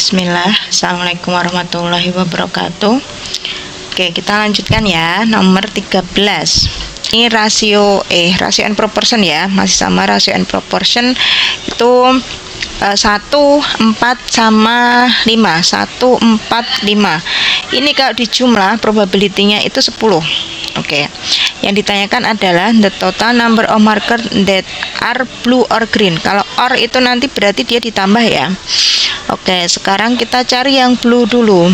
Bismillah. Assalamualaikum warahmatullahi wabarakatuh. Oke, kita lanjutkan ya. Nomor 13. Ini rasio and proportion ya. Masih sama rasio and proportion. Itu 1, 4 sama 5. 1, 4, 5. Ini kalau dijumlah probability-nya itu 10. Oke. Yang ditanyakan adalah the total number of marker that are blue or green. Kalau or itu nanti berarti dia ditambah ya. Oke, sekarang kita cari yang blue dulu.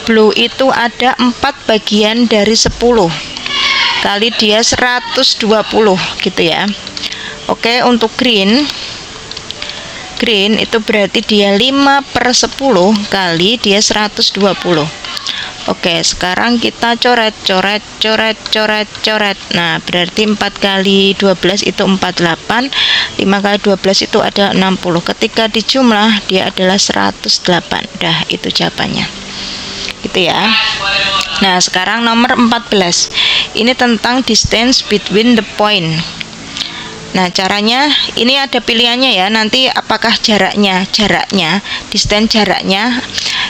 Blue itu ada 4 bagian dari 10 kali dia 120 gitu ya. Oke, untuk green itu berarti dia 5/10 kali dia 120. Oke, sekarang kita coret. Nah, berarti 4 kali 12 itu 48, 5 kali 12 itu ada 60. Ketika dijumlah dia adalah 108. Dah, itu jawabannya. Gitu ya. Nah, sekarang nomor 14. Ini tentang distance between the point. Nah, caranya ini ada pilihannya ya. Nanti apakah jaraknya distance jaraknya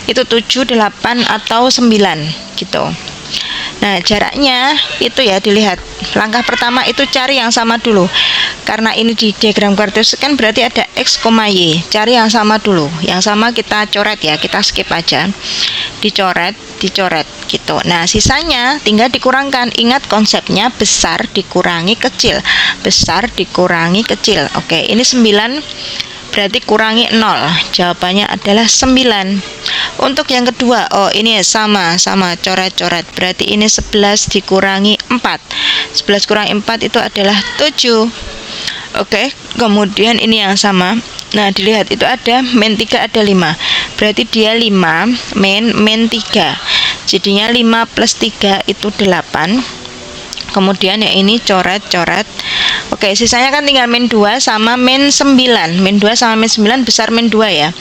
itu 7, 8 atau 9 gitu. Nah, jaraknya itu ya dilihat. Langkah pertama itu cari yang sama dulu. Karena ini di diagram kartesius kan berarti ada X, Y. Cari yang sama dulu. Yang sama kita coret ya, kita skip aja. Dicoret gitu. Nah, sisanya tinggal dikurangkan. Ingat konsepnya besar dikurangi kecil. Besar dikurangi kecil. Oke, ini 9 berarti kurangi 0. Jawabannya adalah 9. Untuk yang kedua, ini sama coret. Berarti ini 11 dikurangi 4. 11 kurangi 4 itu adalah 7. Oke, kemudian ini yang sama. Nah, dilihat itu ada min 3 ada 5. Berarti dia 5 min 3. Jadinya 5 plus 3 itu 8. Kemudian yang ini coret. Oke, sisanya kan tinggal min 2 sama min 9. Min 2 sama min 9 besar min 2 ya.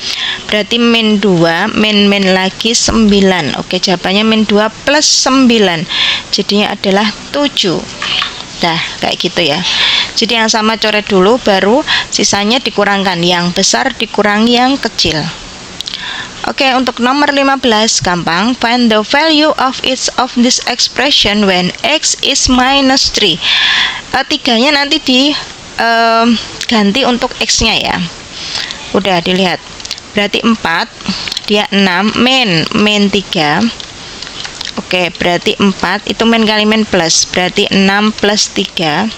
Berarti min 2 min lagi 9. Oke, jawabannya min 2 plus 9. Jadinya adalah 7. Dah, kayak gitu ya. Jadi yang sama coret dulu, baru sisanya dikurangkan. Yang besar dikurangi yang kecil. Oke, untuk nomor 15 gampang. Find the value of each of this expression when x is minus 3. Tiganya nanti diganti untuk x-nya ya. Udah dilihat. Berarti 4, dia 6 min 3. Oke, berarti 4 itu min kali min plus. Berarti 6 plus 3.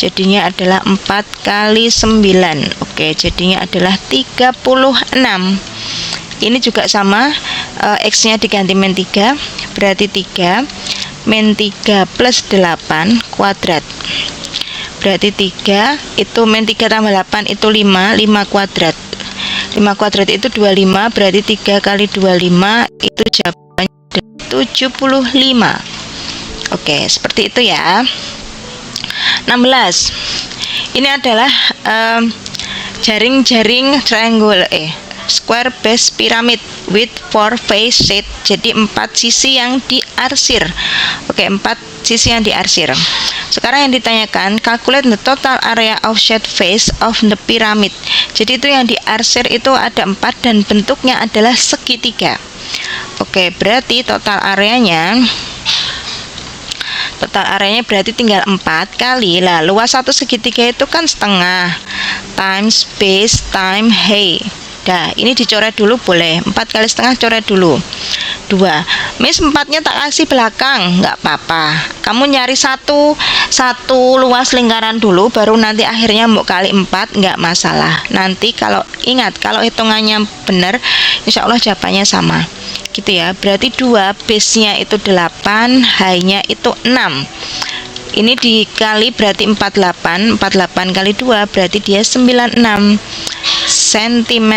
Jadinya adalah 4 kali 9. Oke, jadinya adalah 36. Ini juga sama, X-nya diganti min 3, berarti 3 min 3 plus 8 kuadrat. Berarti 3 itu min 3 tambah 8 itu 5 kuadrat. 5 kuadrat itu 25, berarti 3 kali 25 itu jawabannya 75. Oke, seperti itu ya. 16. Ini adalah jaring-jaring triangle square base pyramid with 4 faces. Jadi 4 sisi yang diarsir. Oke, 4 sisi yang diarsir. Sekarang yang ditanyakan, calculate the total area of shade face of the pyramid. Jadi itu yang diarsir itu ada 4 dan bentuknya adalah segitiga. Oke, berarti total areanya berarti tinggal 4 kali lah luas satu segitiga itu kan setengah times base times height. Dah, ini dicoret dulu boleh. 4 kali setengah coret dulu. 2. Miss 4-nya tak kasih belakang, nggak apa-apa. Kamu nyari satu luas lingkaran dulu, baru nanti akhirnya mau kali 4, nggak masalah. Nanti kalau ingat, kalau hitungannya benar, insya Allah jawabannya sama. Gitu ya. Berarti 2 base-nya itu 8, high-nya itu 6. Ini dikali berarti 48 kali 2 berarti dia 96 cm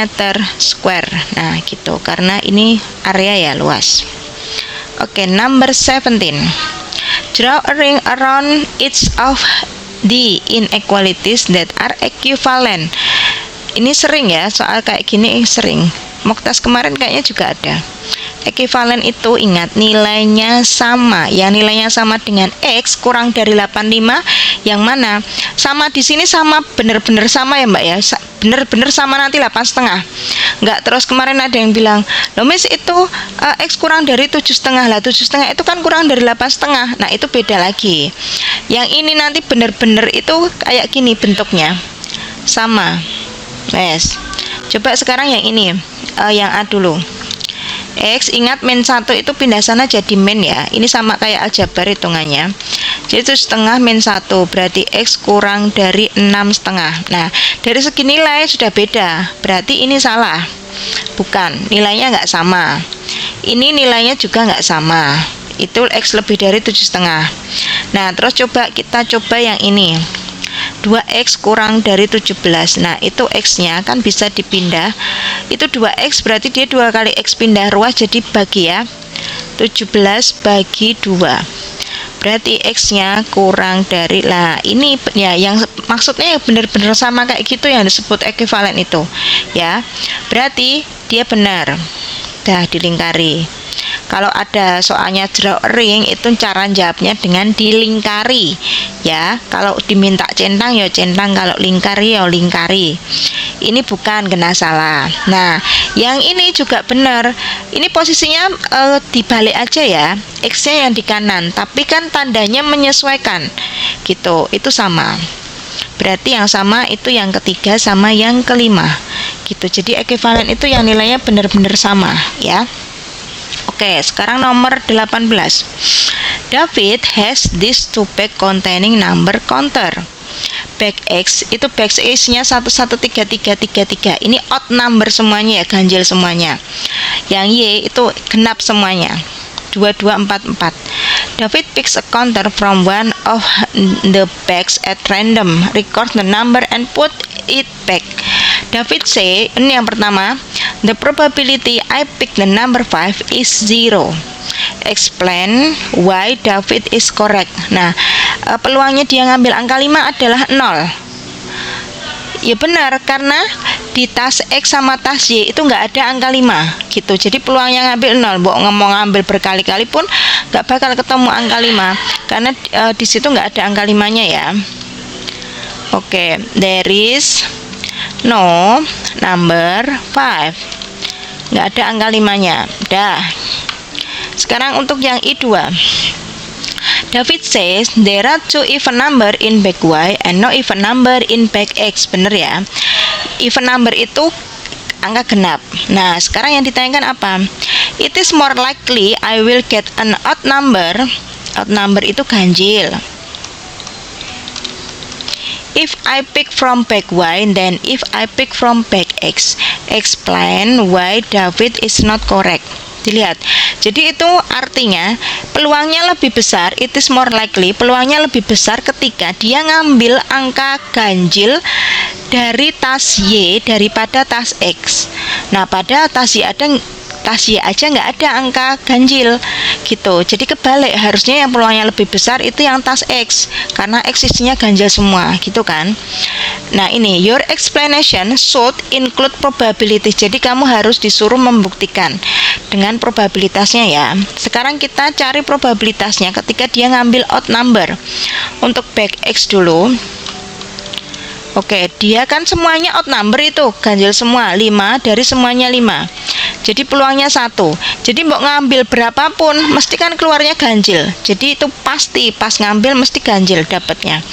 square. Nah, gitu. Karena ini area ya luas. Oke, number 17. Draw a ring around each of the inequalities that are equivalent. Ini sering ya, soal kayak gini sering. Mock test kemarin kayaknya juga ada. Ekivalen itu ingat nilainya sama. Yang nilainya sama dengan X kurang dari 85 yang mana? Sama di sini sama bener-bener sama ya Mbak ya. Bener-bener sama nanti 8,5. Enggak terus kemarin ada yang bilang, "Loh Miss itu X kurang dari 7,5." Lah 7,5 itu kan kurang dari 8,5. Nah, itu beda lagi. Yang ini nanti bener-bener itu kayak gini bentuknya. Sama. Yes. Coba sekarang yang ini, yang A dulu. X, ingat min 1 itu pindah sana jadi min ya. Ini sama kayak aljabar hitungannya. Jadi 7,5 min 1 berarti X kurang dari 6,5. Nah, dari segi nilai sudah beda. Berarti ini salah. Bukan, nilainya nggak sama. Ini nilainya juga nggak sama. Itu X lebih dari 7,5. Nah, terus kita coba yang ini. 2X kurang dari 17. Nah, itu X-nya kan bisa dipindah. Itu 2X berarti dia 2 kali X pindah ruas jadi bagi ya. 17 bagi 2. Berarti X-nya kurang dari, lah ini ya yang maksudnya benar-benar sama kayak gitu yang disebut ekivalen itu. Ya. Berarti dia benar. Dah dilingkari. Kalau ada soalnya draw a ring itu cara jawabnya dengan dilingkari ya. Kalau diminta centang ya centang, kalau lingkari ya lingkari. Ini bukan kena salah. Nah, yang ini juga benar. Ini posisinya dibalik aja ya. X-nya yang di kanan, tapi kan tandanya menyesuaikan. Gitu. Itu sama. Berarti yang sama itu yang ketiga sama yang kelima. Gitu. Jadi ekivalen itu yang nilainya benar-benar sama ya. Oke, sekarang nomor 18. David has this two bag containing number counter. Bag X itu bag X-nya 113333. Ini odd number semuanya ya, ganjil semuanya. Yang Y itu genap semuanya. 2244. David picks a counter from one of the bags at random, record the number and put it back. David say, ini yang pertama, the probability I pick the number 5 is 0. Explain why David is correct. Nah, peluangnya dia ngambil angka 5 adalah 0. Ya benar, karena di tas X sama tas Y itu nggak ada angka 5 gitu. Jadi peluangnya ngambil 0. Mau ngambil berkali-kali pun nggak bakal ketemu angka 5 karena di situ nggak ada angka 5-nya ya. Oke, there is no number 5. Nggak ada angka 5-nya. Dah. Sekarang untuk yang I2. David says there are two even number in bag Y and no even number in bag X. Bener ya. Even number itu angka genap. Nah, sekarang yang ditanyakan apa? It is more likely I will get an odd number. Odd number itu ganjil. If I pick from bag Y, then if I pick from bag X. Explain why David is not correct. Dilihat. Jadi itu artinya peluangnya lebih besar, it is more likely, peluangnya lebih besar ketika dia ngambil angka ganjil dari tas Y daripada tas X. Nah, pada tas Y aja nggak ada angka ganjil gitu. Jadi kebalik, harusnya yang peluangnya lebih besar itu yang tas X karena X isinya ganjil semua gitu kan. Nah, ini your explanation should include probability. Jadi kamu harus disuruh membuktikan dengan probabilitasnya ya. Sekarang kita cari probabilitasnya ketika dia ngambil odd number. Untuk bag X dulu. Oke, dia kan semuanya odd number itu, ganjil semua, 5 dari semuanya 5. Jadi peluangnya 1. Jadi mau ngambil berapapun mesti kan keluarnya ganjil. Jadi itu pasti pas ngambil mesti ganjil dapatnya.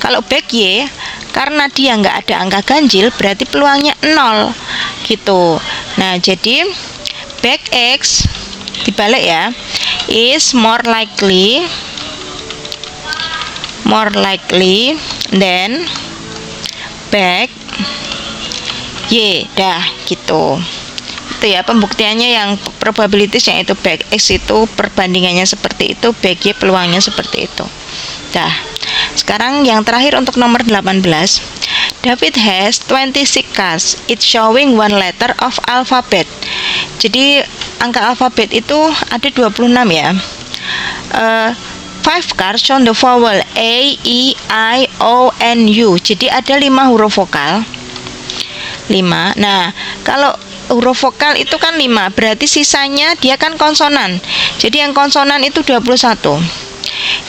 Kalau bag Y karena dia nggak ada angka ganjil berarti peluangnya 0 gitu. Nah, jadi bag X dibalik ya, is more likely than bag Y. Dah gitu. Itu ya pembuktiannya, yang probabilities yang itu bag X itu perbandingannya seperti itu, bag Y peluangnya seperti itu. Dah. Sekarang yang terakhir untuk nomor 18. David has 26 cards. It's showing one letter of alphabet. Jadi angka alfabet itu ada 26 ya. 5 cards show the vowel A, E, I, O, N, U. Jadi ada 5 huruf vokal. 5. Nah, kalau huruf vokal itu kan 5, berarti sisanya dia kan konsonan. Jadi yang konsonan itu 21.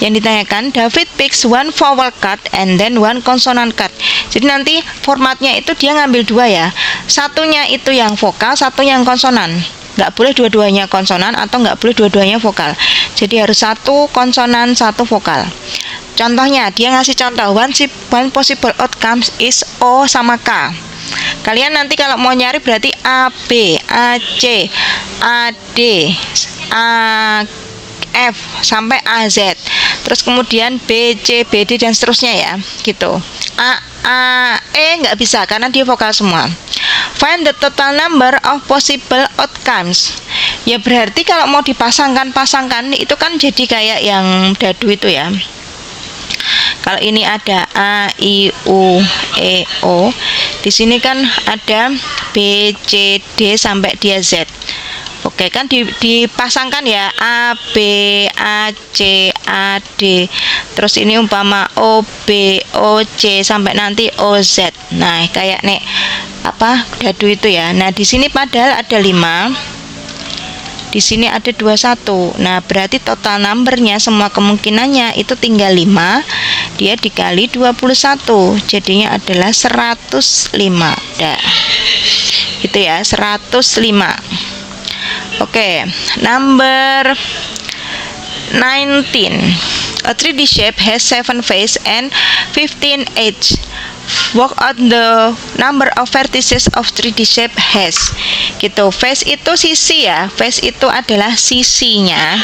Yang ditanyakan, David picks one vowel cut and then one consonant cut. Jadi nanti formatnya itu dia ngambil 2 ya. Satunya itu yang vokal, satu yang konsonan. Nggak boleh dua-duanya konsonan atau nggak boleh dua-duanya vokal. Jadi harus satu konsonan, satu vokal. Contohnya, dia ngasih contoh, one possible outcomes is O sama K. Kalian nanti kalau mau nyari berarti A, B, A, C, A, D, A, F sampai A, Z. Terus kemudian B, C, B, D dan seterusnya ya, gitu. A, E nggak bisa karena dia vokal semua. Find the total number of possible outcomes. Ya berarti kalau mau dipasangkan itu kan jadi kayak yang dadu itu ya. Kalau ini ada A, I, U, E, O. Di sini kan ada B, C, D sampai dia Z. Oke, kan dipasangkan ya A, B, A, C, A, D. Terus ini umpama O, B, O, C sampai nanti O, Z. Nah, kayak nek apa dadu itu ya. Nah, di sini padahal ada 5. Di sini ada 21. Nah, berarti total numbernya semua kemungkinannya itu tinggal 5. Dia dikali 21. Jadinya adalah 105. Dah. Gitu ya, 105. Oke, number 19. A 3D shape has 7 faces and 15 edges. Work out the number of vertices of 3D shape has. Gitu. Face itu sisi ya. Face itu adalah sisinya.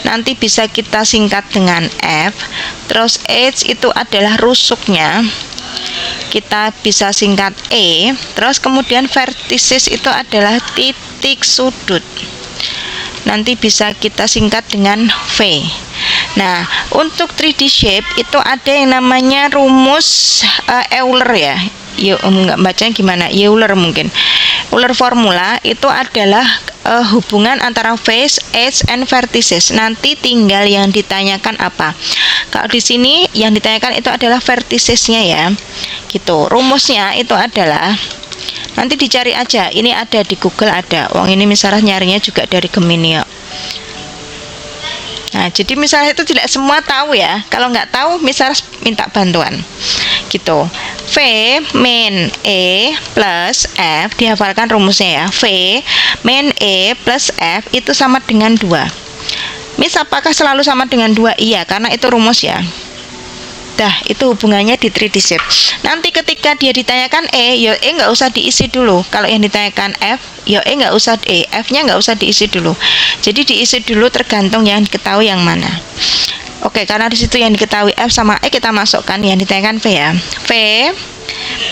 Nanti bisa kita singkat dengan F. Terus edge itu adalah rusuknya. Kita bisa singkat E. Terus kemudian vertices itu adalah titik sudut. Nanti bisa kita singkat dengan V. Nah, untuk 3D shape itu ada yang namanya rumus Euler ya. Nggak bacanya gimana? Euler mungkin. Euler formula itu adalah hubungan antara face, edge, and vertices. Nanti tinggal yang ditanyakan apa. Kalau di sini yang ditanyakan itu adalah verticesnya ya. Gitu. Rumusnya itu adalah nanti dicari aja. Ini ada di Google ada. Wong ini misalnya nyarinya juga dari Gemini. Nah, jadi misalnya itu tidak semua tahu ya. Kalau nggak tahu, misalnya minta bantuan. Gitu. V min E plus F, dihafalkan rumusnya ya. V min E plus F itu sama dengan 2. Mis, apakah selalu sama dengan 2? Iya, karena itu rumus ya. Dah, itu hubungannya di 3D shape. Nanti ketika dia ditanyakan E, ya E nggak usah diisi dulu. Kalau yang ditanyakan F, ya E nggak usah F-nya nggak usah diisi dulu. Jadi diisi dulu tergantung yang diketahui yang mana. Oke, karena di situ yang diketahui F sama E kita masukkan yang ditanyakan V ya. V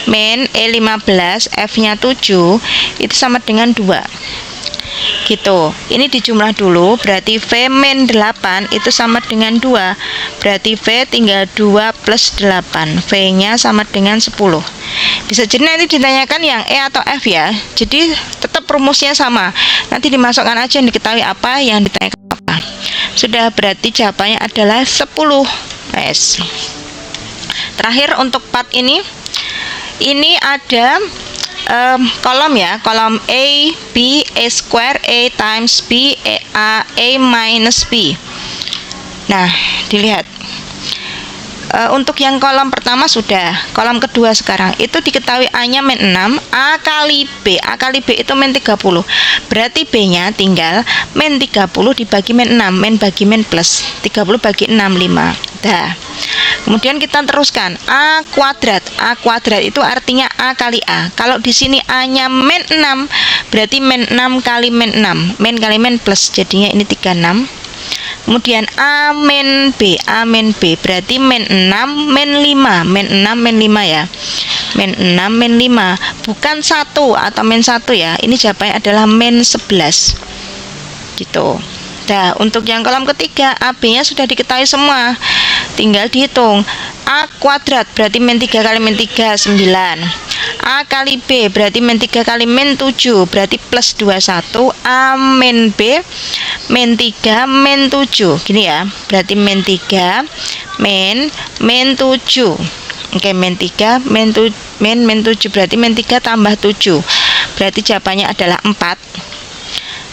min E15, F-nya 7 itu sama dengan 2. Gitu. Ini dijumlah dulu, berarti V min 8 itu sama dengan 2. Berarti V tinggal 2 plus 8. V-nya sama dengan 10. Bisa jadi nanti ditanyakan yang E atau F ya. Jadi tetap rumusnya sama. Nanti dimasukkan aja yang diketahui apa, yang ditanyakan apa. Sudah, berarti jawabannya adalah 10. Yes. Terakhir untuk part ini ada kolom ya, kolom A, B, A square, A times B, A minus B. Nah, dilihat. Untuk yang kolom pertama sudah, kolom kedua sekarang itu diketahui A-nya min 6, A kali B itu min 30. Berarti B-nya tinggal min 30 dibagi min 6, min bagi min plus, 30 bagi 6, 5. Dah. Kemudian kita teruskan A kuadrat itu artinya A kali A. Kalau di sini A-nya min 6, berarti min 6 kali min 6, min kali min plus, jadinya ini 36. Kemudian A min B berarti min 6 min 5, min 6 min 5 ya. Min 6 min 5, bukan 1 atau min 1 ya. Ini jawabannya adalah min 11. Gitu. Nah, untuk yang kolom ketiga, AB-nya sudah diketahui semua. Tinggal dihitung. A kuadrat berarti min 3 kali min 3, 9. A kali B berarti min 3 kali min 7, berarti plus 21. A min B min 3 min 7. Gini ya, berarti min 3 min 7. Oke, min 3 min 7 berarti min 3 tambah 7. berarti jawabannya adalah 4.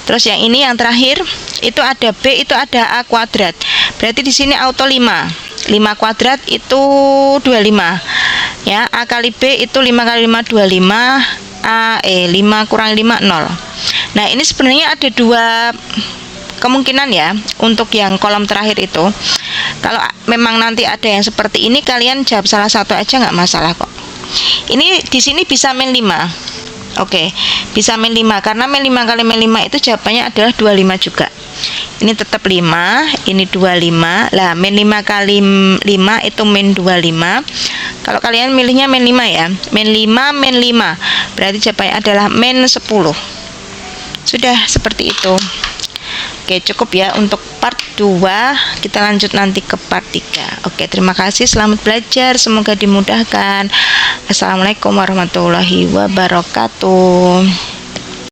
Terus yang ini yang terakhir, itu ada B, itu ada A kuadrat. Berarti di sini auto 5. 5 kuadrat itu 25. Ya, A kali B itu 5 kali 5 25. 5 kurang 5 0. Nah, ini sebenarnya ada dua kemungkinan ya untuk yang kolom terakhir itu. Kalau memang nanti ada yang seperti ini, kalian jawab salah satu aja nggak masalah kok. Ini di sini bisa min 5. Oke, bisa min 5 karena min 5 kali min 5 itu jawabannya adalah 25 juga. Ini tetap 5, ini 25. Lah, min 5 kali 5 itu min 25. Kalau kalian milihnya min 5 ya. Min 5 min 5. Berarti jawabannya adalah min 10. Sudah seperti itu. Oke, cukup ya untuk part 2. Kita lanjut nanti ke part 3. Oke, terima kasih, selamat belajar, semoga dimudahkan. Assalamualaikum warahmatullahi wabarakatuh.